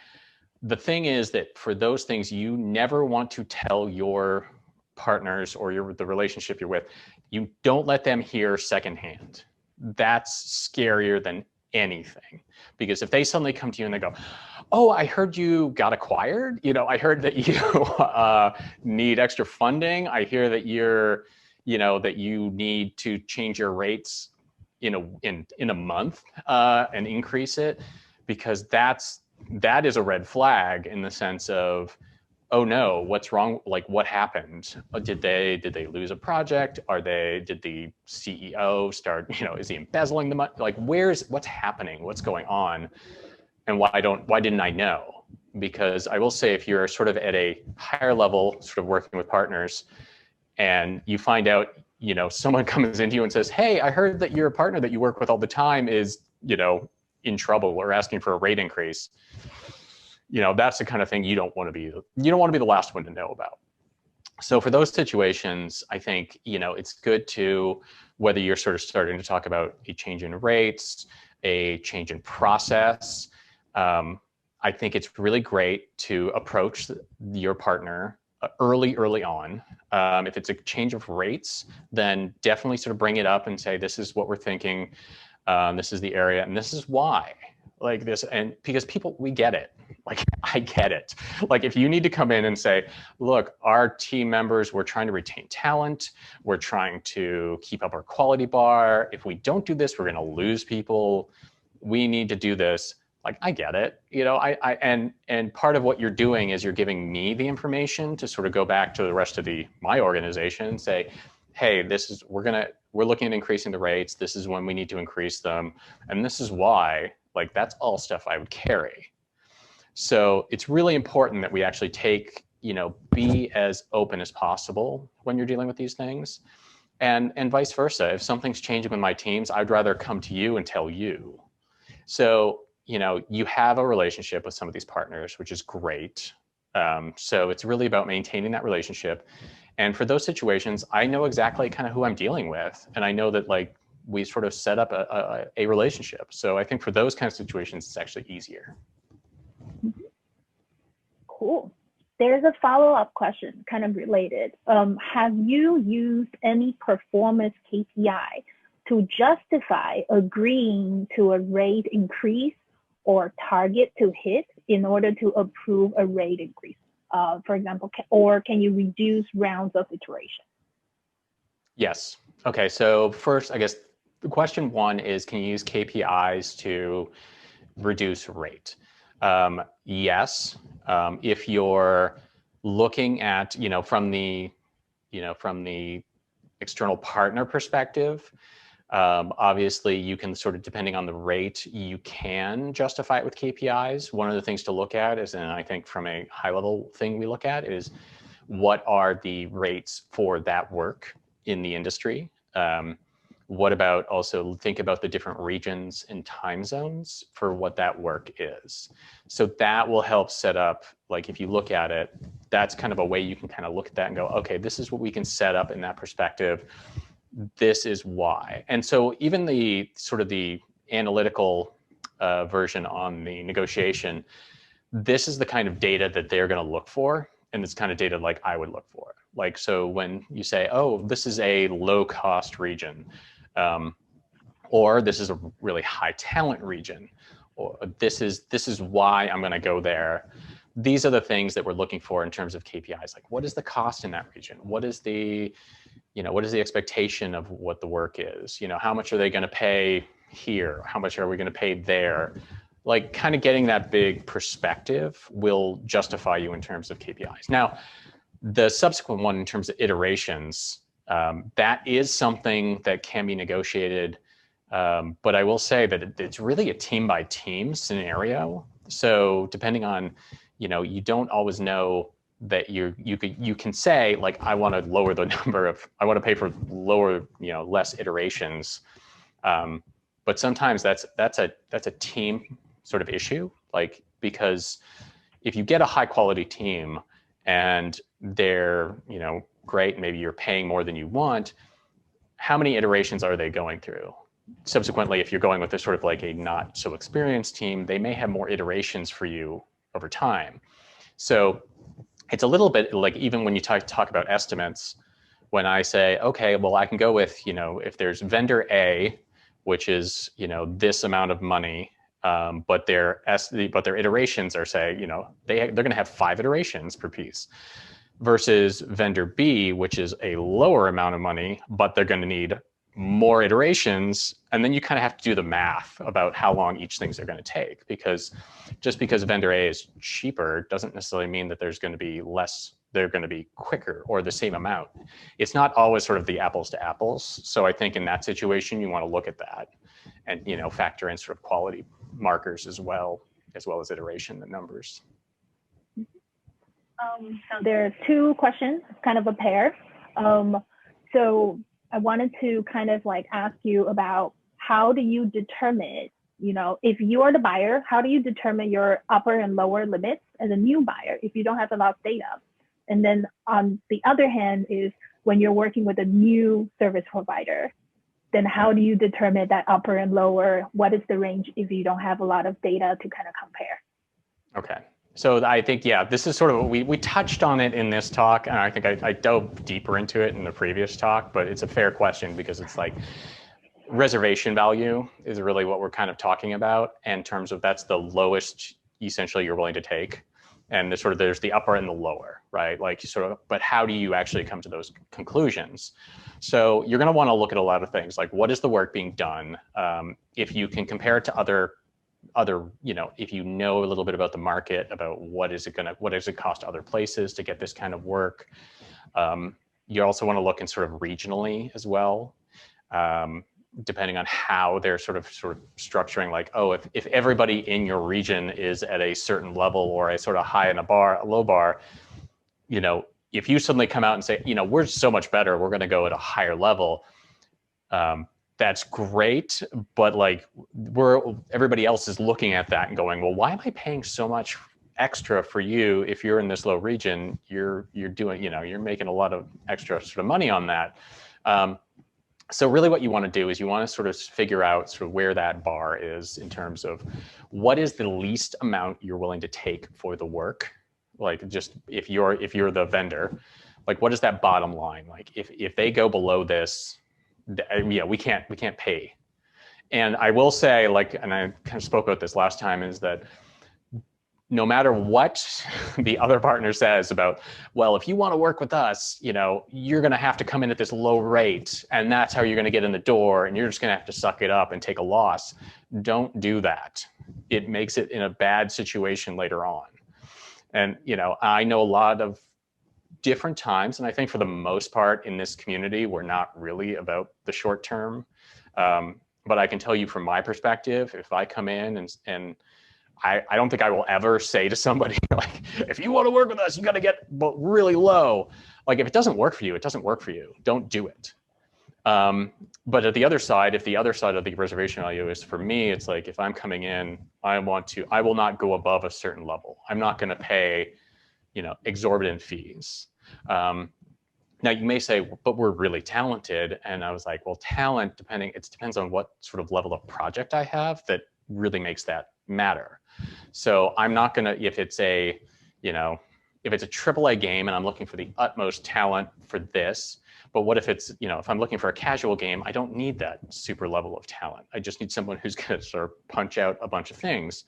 the thing is that for those things, you never want to tell your partners or the relationship you're with, you don't let them hear secondhand. That's scarier than anything. Because if they suddenly come to you and they go, oh, I heard you got acquired. I heard that you need extra funding. I hear that that you need to change your rates in a month and increase it, because that is a red flag in the sense of, oh no, what's wrong? Like, what happened? Did they lose a project? Did the CEO start, is he embezzling the money? Like, what's happening? What's going on? And why didn't I know? Because I will say, if you're sort of at a higher level, sort of working with partners, and you find out, someone comes into you and says, hey, I heard that your partner that you work with all the time is, in trouble or asking for a rate increase. That's the kind of thing you don't want to be the last one to know about. So for those situations, I think, it's good to, whether you're sort of starting to talk about a change in rates, a change in process, I think it's really great to approach your partner early on. If it's a change of rates, then definitely sort of bring it up and say, this is what we're thinking. This is the area, and this is why. Like this, and because we get it. Like, I get it. Like, if you need to come in and say, look, our team members, we're trying to retain talent. We're trying to keep up our quality bar. If we don't do this, we're going to lose people. We need to do this. Like, I get it. And part of what you're doing is you're giving me the information to sort of go back to the rest of my organization and say, hey, we're looking at increasing the rates. This is when we need to increase them. And this is why. Like, that's all stuff I would carry. So it's really important that we actually be as open as possible when you're dealing with these things, and vice versa. If something's changing with my teams, I'd rather come to you and tell you. So, you have a relationship with some of these partners, which is great. So it's really about maintaining that relationship. And for those situations, I know exactly kind of who I'm dealing with. And I know that, like, we sort of set up a relationship. So I think for those kinds of situations, it's actually easier. Cool. There's a follow-up question, kind of related. Have you used any performance KPI to justify agreeing to a rate increase or target to hit in order to approve a rate increase? For example, or can you reduce rounds of iteration? Yes. Okay. So first, I guess the question one is, can you use KPIs to reduce rate? Yes. If you're looking at, from the external partner perspective, obviously you can sort of, depending on the rate, you can justify it with KPIs. One of the things to look at is, and I think from a high level thing we look at, is what are the rates for that work in the industry? What about also think about the different regions and time zones for what that work is. So that will help set up, like, if you look at it, that's kind of a way you can kind of look at that and go, okay, this is what we can set up in that perspective. This is why. And so even the sort of the analytical version on the negotiation, this is the kind of data that they're going to look for. And it's kind of data like I would look for. Like, so when you say, oh, this is a low cost region, or this is a really high talent region, or this is why I'm going to go there. These are the things that we're looking for in terms of KPIs. Like, what is the cost in that region? What is the expectation of what the work is? How much are they going to pay here? How much are we going to pay there? Like, kind of getting that big perspective will justify you in terms of KPIs. Now, the subsequent one in terms of iterations, that is something that can be negotiated. But I will say that it's really a team by team scenario. So depending on, you don't always know that you can say, like, I want to lower the I want to pay for less iterations. But sometimes that's a team sort of issue, like, because if you get a high quality team and they're, great, maybe you're paying more than you want, how many iterations are they going through? Subsequently, if you're going with a sort of like a not so experienced team, they may have more iterations for you over time. So it's a little bit like, even when you talk about estimates, when I say, okay, well, I can go with, if there's vendor A, which is, this amount of money, but their iterations are, say, they're going to have 5 iterations per piece, versus vendor B, which is a lower amount of money, but they're going to need more iterations. And then you kind of have to do the math about how long each things are going to take, because just because vendor A is cheaper doesn't necessarily mean that there's going to be less, they're going to be quicker or the same amount. It's not always sort of the apples to apples. So I think in that situation, you want to look at that and, factor in sort of quality markers as well as iteration and numbers. So there are 2 questions, kind of a pair. So I wanted to kind of like ask you about, how do you determine, if you are the buyer, how do you determine your upper and lower limits as a new buyer if you don't have a lot of data? And then on the other hand is, when you're working with a new service provider, then how do you determine that upper and lower? What is the range if you don't have a lot of data to kind of compare? Okay. So I think, this is sort of, we touched on it in this talk, and I think I dove deeper into it in the previous talk, but it's a fair question, because it's like reservation value is really what we're kind of talking about in terms of, that's the lowest essentially you're willing to take. And there's the upper and the lower, right? Like but how do you actually come to those conclusions? So you're going to want to look at a lot of things, like what is the work being done? If you can compare it to other, if you know a little bit about the market, about what does it cost other places to get this kind of work. You also want to look in sort of regionally as well, depending on how they're sort of structuring, like, oh, if everybody in your region is at a certain level, or a sort of high and a low bar, if you suddenly come out and say, we're so much better, we're going to go at a higher level, that's great, but like everybody else is looking at that and going, well, why am I paying so much extra for you if you're in this low region? You're doing, you're making a lot of extra sort of money on that. So really what you want to do is you want to sort of figure out sort of where that bar is in terms of what is the least amount you're willing to take for the work. Like, just if you're the vendor, like, what is that bottom line? Like, if they go below this, we can't pay. And I will say, like, and I kind of spoke about this last time, is that no matter what the other partner says about, well, if you want to work with us, you're going to have to come in at this low rate, and that's how you're going to get in the door, and you're just going to have to suck it up and take a loss. Don't do that. It makes it in a bad situation later on. And, I know a lot of different times, and I think for the most part in this community, we're not really about the short term. But I can tell you from my perspective, if I come in and I don't think I will ever say to somebody, like, if you want to work with us, you got to get really low. Like, if it doesn't work for you, it doesn't work for you. Don't do it. But at the other side, if the other side of the reservation value is, for me, it's like, if I'm coming in, I will not go above a certain level. I'm not going to pay, exorbitant fees. Now you may say, but we're really talented. And I was like, well, talent, it depends on what sort of level of project I have that really makes that matter. So I'm not going to, if it's a AAA game and I'm looking for the utmost talent for this, but what if it's, if I'm looking for a casual game, I don't need that super level of talent. I just need someone who's going to sort of punch out a bunch of things.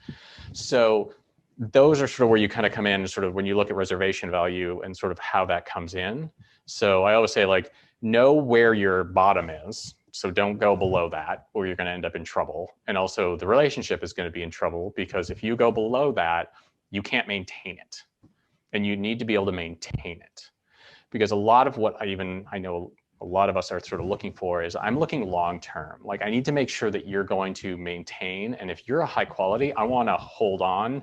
So those are sort of where you kind of come in, sort of when you look at reservation value and sort of how that comes in. So I always say, like, know where your bottom is. So don't go below that, or you're going to end up in trouble. And also the relationship is going to be in trouble, because if you go below that, you can't maintain it. And you need to be able to maintain it. Because a lot of what I know a lot of us are sort of looking for is, I'm looking long-term. Like, I need to make sure that you're going to maintain. And if you're a high quality, I want to hold on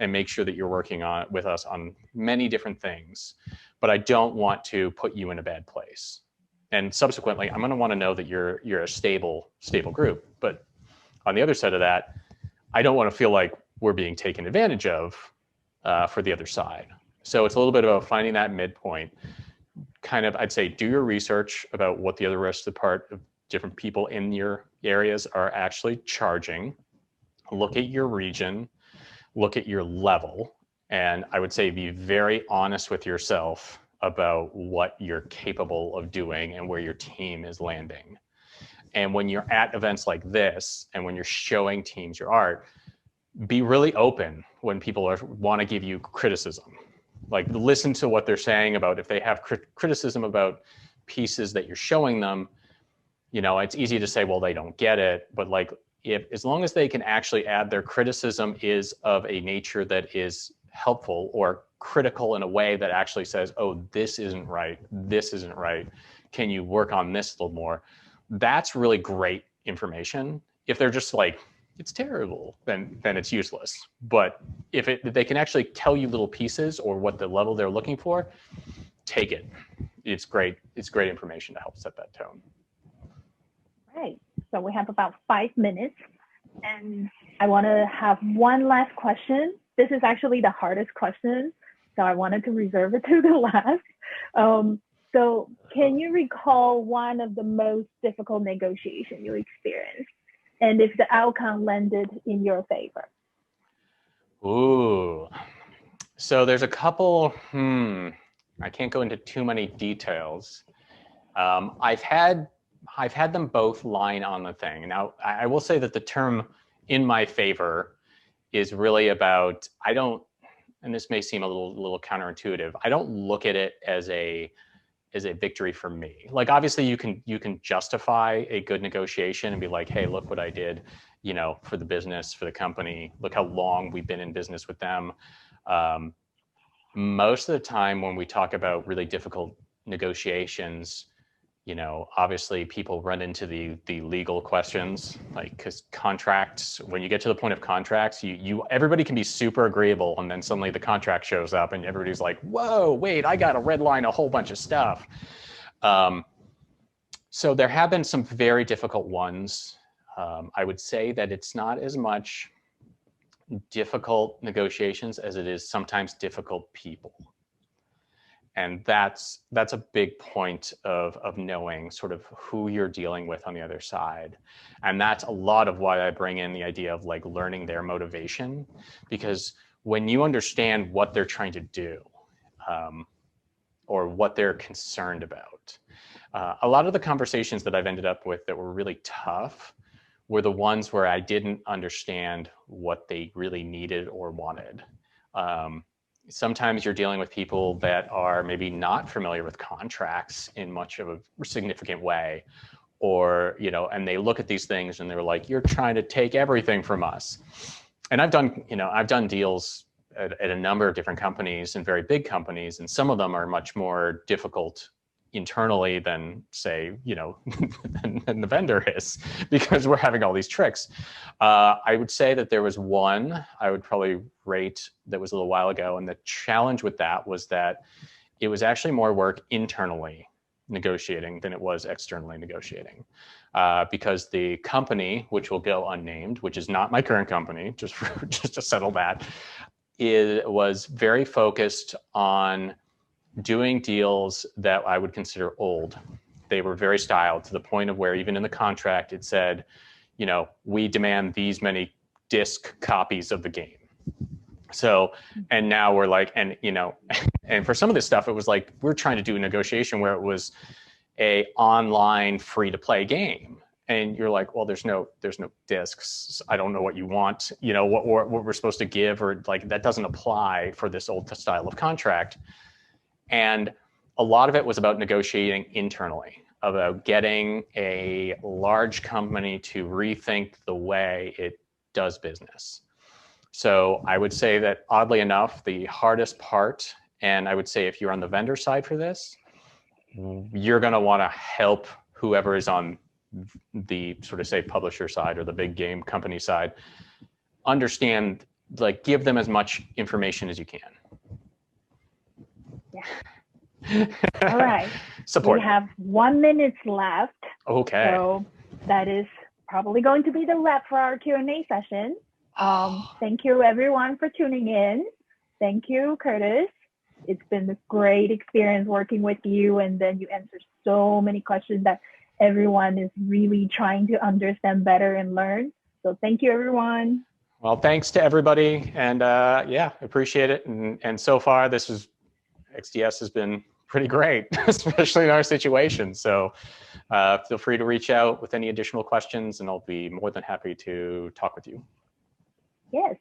and make sure that you're working with us on many different things. But I don't want to put you in a bad place. And subsequently, I'm going to want to know that you're a stable group. But on the other side of that, I don't want to feel like we're being taken advantage of for the other side. So it's a little bit about finding that midpoint. Kind of, I'd say, do your research about what the other rest of the part of different people in your areas are actually charging. Look at your region, look at your level, and I would say be very honest with yourself about what you're capable of doing and where your team is landing. And when you're at events like this, and when you're showing teams your art, be really open when people want to give you criticism. Like, listen to what they're saying about, if they have criticism about pieces that you're showing them, you know, it's easy to say, well, they don't get it. But like, as long as they can actually add, their criticism is of a nature that is helpful or critical in a way that actually says, oh, this isn't right. This isn't right. Can you work on this a little more? That's really great information. If they're just like, it's terrible, then it's useless. But if they can actually tell you little pieces or what the level they're looking for, take it. It's great. It's great information to help set that tone. Right. So we have about 5 minutes, and I want to have one last question. This is actually the hardest question, so I wanted to reserve it to the last. So can you recall one of the most difficult negotiations you experienced, and if the outcome landed in your favor? Ooh, so there's a couple, I can't go into too many details. I've had them both line on the thing. Now, I will say that the term "in my favor" is really about, I don't, and this may seem a little counterintuitive, I don't look at it as a victory for me. Like, obviously you can justify a good negotiation and be like, hey, look what I did, you know, for the business, for the company, look how long we've been in business with them. Most of the time when we talk about really difficult negotiations, you know, obviously people run into the legal questions, like, because contracts, when you get to the point of contracts, everybody can be super agreeable, and then suddenly the contract shows up and everybody's like, whoa, wait, I got to redline a whole bunch of stuff. So there have been some very difficult ones. I would say that it's not as much difficult negotiations as it is sometimes difficult people. And that's a big point of knowing sort of who you're dealing with on the other side. And that's a lot of why I bring in the idea of like learning their motivation, because when you understand what they're trying to do, or what they're concerned about, a lot of the conversations that I've ended up with that were really tough were the ones where I didn't understand what they really needed or wanted. Sometimes you're dealing with people that are maybe not familiar with contracts in much of a significant way, or, you know, and they look at these things and they're like, you're trying to take everything from us. And I've done deals at a number of different companies and very big companies, and some of them are much more difficult internally than, say, you know, than the vendor is, because we're having all these tricks. I would say that there was one I would probably rate that was a little while ago, and the challenge with that was that it was actually more work internally negotiating than it was externally negotiating, because the company, which will go unnamed, which is not my current company, just to settle that, was very focused on doing deals that I would consider old. They were very styled, to the point of where even in the contract it said, you know, we demand these many disc copies of the game. So, and now we're like, and, you know, and for some of this stuff, it was like, we're trying to do a negotiation where it was a online free to play game. And you're like, well, there's no discs. I don't know what you want, you know, what we're supposed to give, or like, that doesn't apply for this old style of contract. And a lot of it was about negotiating internally, about getting a large company to rethink the way it does business. So I would say that, oddly enough, the hardest part, and I would say if you're on the vendor side for this, you're going to want to help whoever is on the sort of, say, publisher side or the big game company side, understand, like, give them as much information as you can. Yeah. All right. Support. We have 1 minute left. Okay. So that is probably going to be the wrap for our Q&A session. Thank you everyone for tuning in. Thank you, Curtis. It's been a great experience working with you, and then you answer so many questions that everyone is really trying to understand better and learn. So thank you, everyone. Well, thanks to everybody, and yeah, appreciate it. And so far, XDS has been pretty great, especially in our situation. So feel free to reach out with any additional questions, and I'll be more than happy to talk with you. Yes,